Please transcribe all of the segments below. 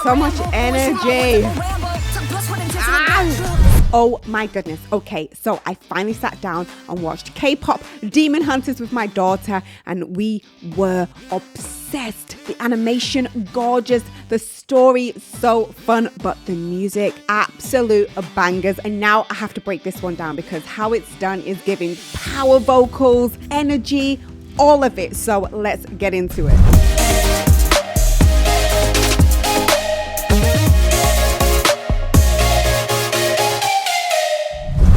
So much energy. Oh my goodness. Okay, so I finally sat down and watched Kpop Demon Hunters with my daughter, and we were obsessed. The animation, gorgeous. The story, so fun. But the music, absolute bangers. And now I have to break this one down because how it's done is giving power vocals, energy, all of it. So let's get into it.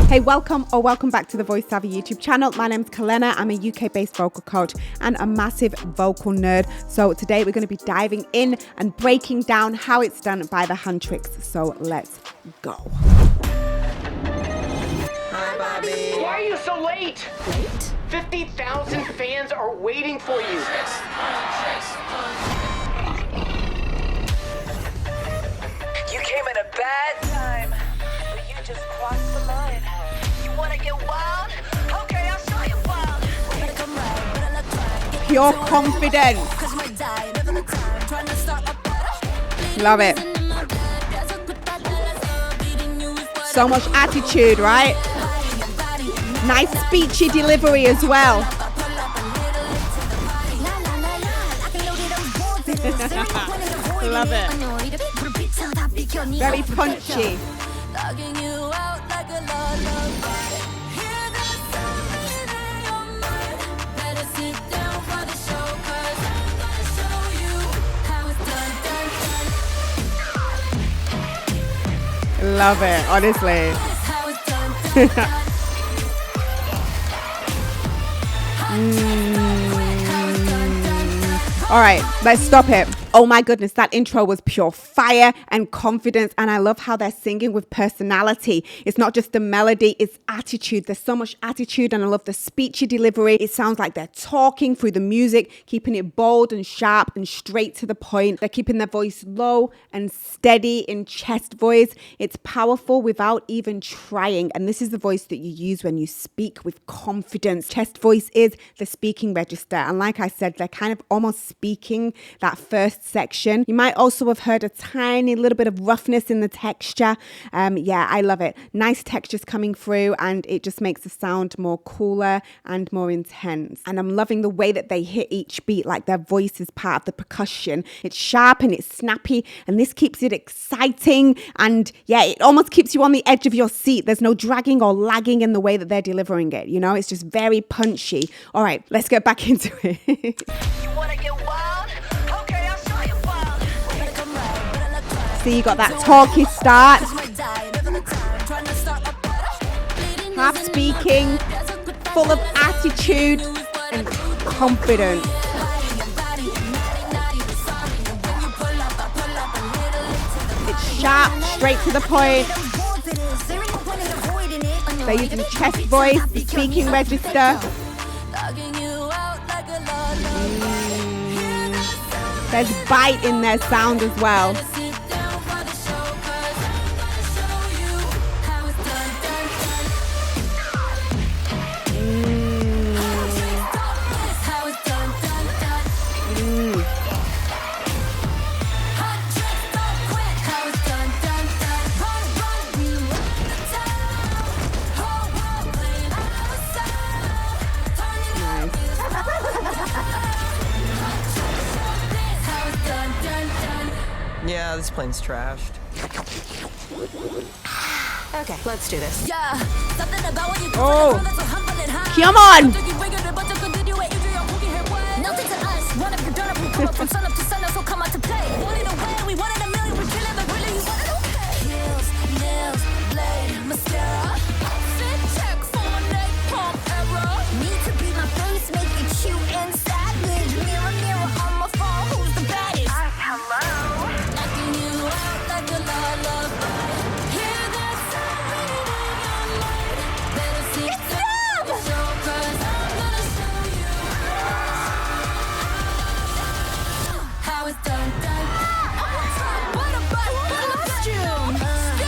Hey, welcome back to the Voice Savvy YouTube channel. My name's Kalena. I'm a UK-based vocal coach and a massive vocal nerd. So today we're going to be diving in and breaking down how it's done by the HUNTRIX. So let's go. Hi, Bobby. Why are you so late? Late? 50,000 fans are waiting for you. You came at a bad time, but you just crossed the line. You wanna get wild? Okay, I'll show you wild. Better come right, better look right. Pure confidence. Love it. So much attitude, right? Nice speechy delivery as well. Love it. Very punchy. Love it, honestly. All right, let's stop it. Oh my goodness, that intro was pure fire and confidence, and I love how they're singing with personality. It's not just the melody, it's attitude. There's so much attitude, and I love the speechy delivery. It sounds like they're talking through the music, keeping it bold and sharp and straight to the point. They're keeping their voice low and steady in chest voice. It's powerful without even trying, and this is the voice that you use when you speak with confidence. Chest voice is the speaking register, and like I said, they're kind of almost speaking that first section. You might also have heard a tiny little bit of roughness in the texture. Yeah, I love it. Nice textures coming through, and it just makes the sound more cooler and more intense. And I'm loving the way that they hit each beat, like their voice is part of the percussion. It's sharp and it's snappy, and this keeps it exciting. And yeah, it almost keeps you on the edge of your seat. There's no dragging or lagging in the way that they're delivering it. You know, it's just very punchy. All right, let's get back into it. You wanna get wild? Okay, I'll show you wild. Better come right, better look right. See, you got that talky start. Half speaking, full of attitude and confidence. It's sharp, straight to the point. They're using chest voice, speaking register. There's bite in their sound as well. Yeah, this plane's trashed. Okay, let's do this. Oh, come on!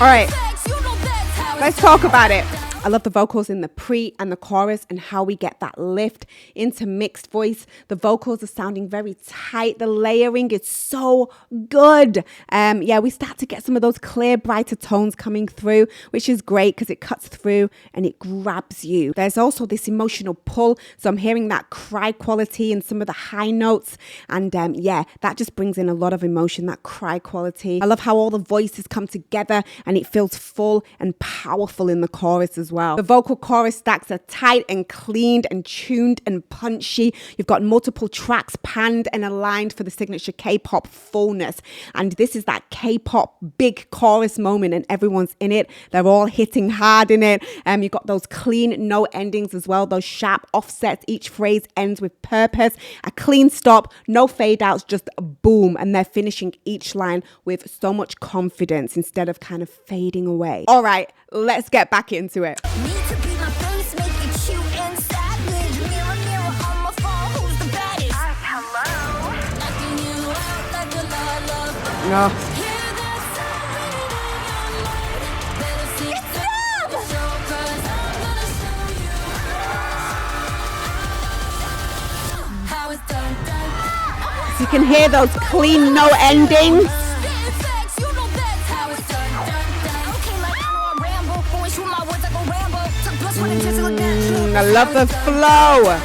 All right, let's talk about it. I love the vocals in the pre and the chorus and how we get that lift into mixed voice. The vocals are sounding very tight. The layering is so good. We start to get some of those clear, brighter tones coming through, which is great because it cuts through and it grabs you. There's also this emotional pull. So I'm hearing that cry quality in some of the high notes. And that just brings in a lot of emotion, that cry quality. I love how all the voices come together and it feels full and powerful in the chorus as well. The vocal chorus stacks are tight and cleaned and tuned and punchy. You've got multiple tracks panned and aligned for the signature K-pop fullness. And this is that K-pop big chorus moment and everyone's in it. They're all hitting hard in it. You've got those clean note endings as well, those sharp offsets. Each phrase ends with purpose. A clean stop, no fade outs, just boom. And they're finishing each line with so much confidence instead of kind of fading away. All right, let's get back into it. No. So you can hear those clean note endings. I love the flow.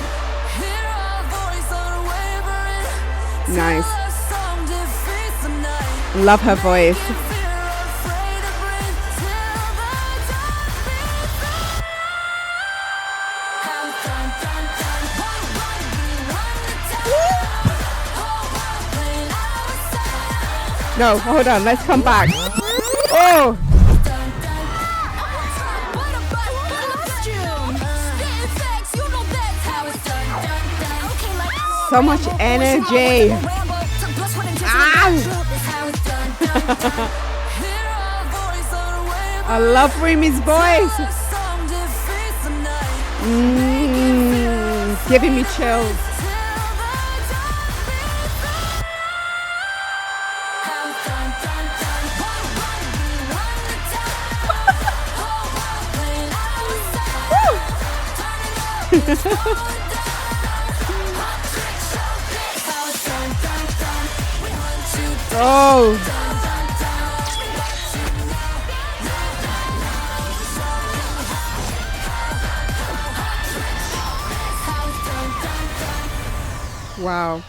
Nice. Love her voice. No, hold on, let's come back. Oh! So much energy. I love Rumi's voice. Giving me chills. Oh. Wow.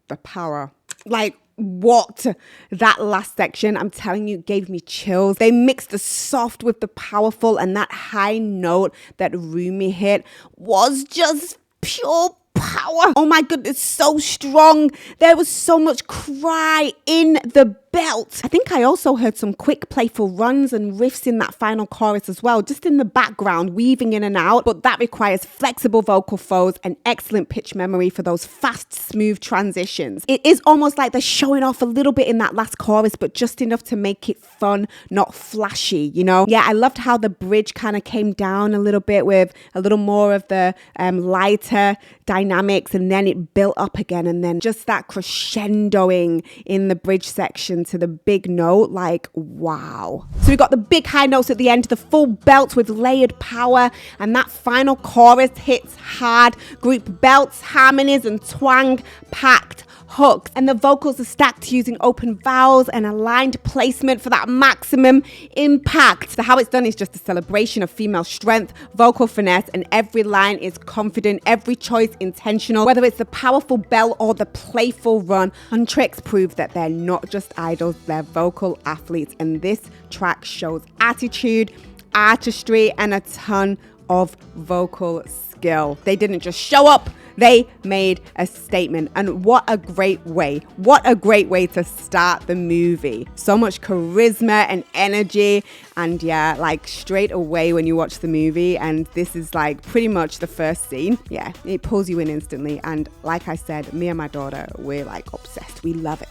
The power. Like, what? That last section, I'm telling you, gave me chills. They mixed the soft with the powerful, and that high note that Rumi hit was just pure power. Oh my goodness, so strong. There was so much cry in the belt. I think I also heard some quick playful runs and riffs in that final chorus as well, just in the background, weaving in and out, but that requires flexible vocal folds and excellent pitch memory for those fast, smooth transitions. It is almost like they're showing off a little bit in that last chorus, but just enough to make it fun, not flashy, you know? Yeah, I loved how the bridge kind of came down a little bit with a little more of the lighter dynamics, and then it built up again, and then just that crescendoing in the bridge section to the big note, like, wow. So we got the big high notes at the end, the full belt with layered power, and that final chorus hits hard. Group belts, harmonies, and twang packed hooks, and the vocals are stacked using open vowels and aligned placement for that maximum impact. So how it's done is just a celebration of female strength, vocal finesse, and every line is confident, every choice intentional. Whether it's the powerful bell or the playful run, HUNTRIX proved that they're not just idols, they're vocal athletes, and this track shows attitude, artistry, and a ton of vocal skill. They didn't just show up, they made a statement. And what a great way to start the movie. So much charisma and energy. And yeah, like straight away when you watch the movie, and this is like pretty much the first scene, yeah, it pulls you in instantly. And like I said, me and my daughter, we're like obsessed. We love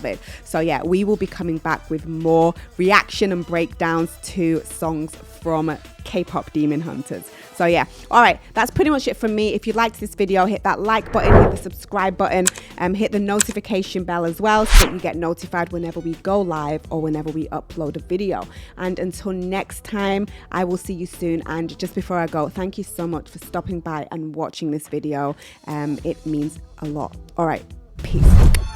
it. So yeah, we will be coming back with more reaction and breakdowns to songs from Kpop Demon Hunters. So yeah, all right, that's pretty much it from me. If you liked this video, hit that like button, hit the subscribe button, hit the notification bell as well, so that you get notified whenever we go live or whenever we upload a video. And until next time, I will see you soon. And just before I go, thank you so much for stopping by and watching this video. It means a lot. All right, peace.